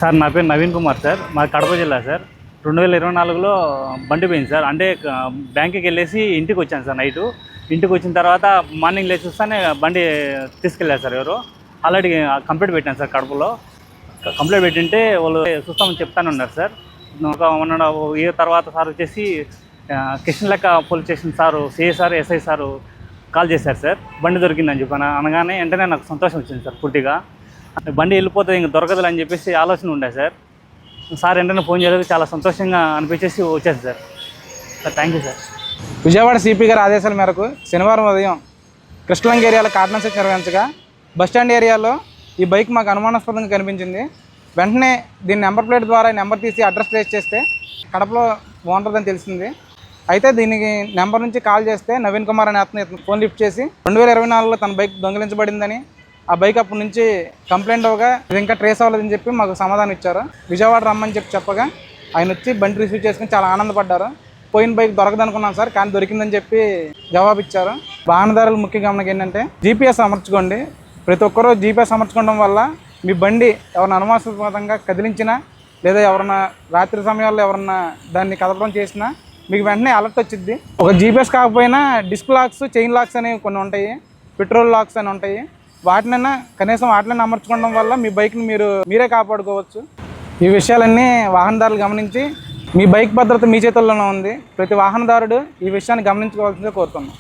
Sir నా పేరు Naveen Kumar sir, మాది కడప జిల్లా సార్. 2024లో బండి పోయింది సార్. అంటే బ్యాంకుకి వెళ్ళేసి ఇంటికి వచ్చాను సార్. నైటు ఇంటికి వచ్చిన తర్వాత మార్నింగ్ లేచి చూస్తానే బండి తీసుకెళ్ళారు సార్. ఎవరు ఆల్రెడీ కంప్లైంట్ పెట్టాను సార్. కడపలో కంప్లైంట్ పెట్టింటే వాళ్ళు చూస్తామని చెప్తానే ఉన్నారు సార్. ఒక 1.5 ఇయర్ తర్వాత సార్ వచ్చేసి కృష్ణలెక్క police station sir, CI sir, SI sir call చేశారు సార్. బండి దొరికిందని చెప్పాను. అనగానే వెంటనే నాకు సంతోషం వచ్చింది సార్. పూర్తిగా బండి వెళ్ళిపోతుంది, ఇంక దొరకదు అని చెప్పేసి ఆలోచన ఉండే సార్. సార్ వెంటనే ఫోన్ చేయలేదు, చాలా సంతోషంగా అనిపించేసి వచ్చేది sir. Sir thank you sir. Vijayawada CP గారి ఆదేశాల మేరకు శనివారం ఉదయం కృష్ణలంక ఏరియాలో కార్డనెన్స్ నిర్వహించగా బస్టాండ్ ఏరియాలో ఈ బైక్ మాకు అనుమానాస్పదంగా కనిపించింది. వెంటనే దీని నెంబర్ ప్లేట్ ద్వారా నెంబర్ తీసి అడ్రస్ ట్రేస్ చేస్తే కడపలో బాగుంటుందని తెలిసింది. అయితే దీనికి నెంబర్ నుంచి కాల్ చేస్తే నవీన్ కుమార్ అనే అతను ఫోన్ లిఫ్ట్ చేసి 2024లో తన బైక్ దొంగిలించబడిందని, ఆ బైక్ అప్పటి నుంచి కంప్లైంట్ అవ్వగా ఇది ఇంకా ట్రేస్ అవ్వలేదని చెప్పి మాకు సమాధానం ఇచ్చారు. విజయవాడ రమ్మని చెప్పగా ఆయన వచ్చి బండి రిసీవ్ చేసుకుని చాలా ఆనందపడ్డారు. పోయిన బైక్ దొరకదనుకున్నాం సార్, కానీ దొరికిందని చెప్పి జవాబు ఇచ్చారు. వాహనదారులు ముఖ్య గమనిక ఏంటంటే జీపీఎస్ అమర్చుకోండి. ప్రతి ఒక్కరూ జీపీఎస్ అమర్చుకోవడం వల్ల మీ బండి ఎవరిని అనుమానాస్పదంగా కదిలించినా లేదా ఎవరన్నా రాత్రి సమయాల్లో ఎవరన్నా దాన్ని కదలడం చేసినా మీకు వెంటనే అలర్ట్ వచ్చింది. ఒక జీపీఎస్ కాకపోయినా డిస్క్ లాక్స్, చైన్ లాక్స్ అనేవి కొన్ని ఉంటాయి, పెట్రోల్ లాక్స్ అని ఉంటాయి. వాటినైనా కనీసం వాటిని అమర్చుకోవడం వల్ల మీ బైక్ని మీరే కాపాడుకోవచ్చు. ఈ విషయాలన్నీ వాహనదారులు గమనించి మీ బైక్ భద్రత మీ చేతుల్లోనే ఉంది. ప్రతి వాహనదారుడు ఈ విషయాన్ని గమనించుకోవాల్సిందిగా కోరుతున్నాం.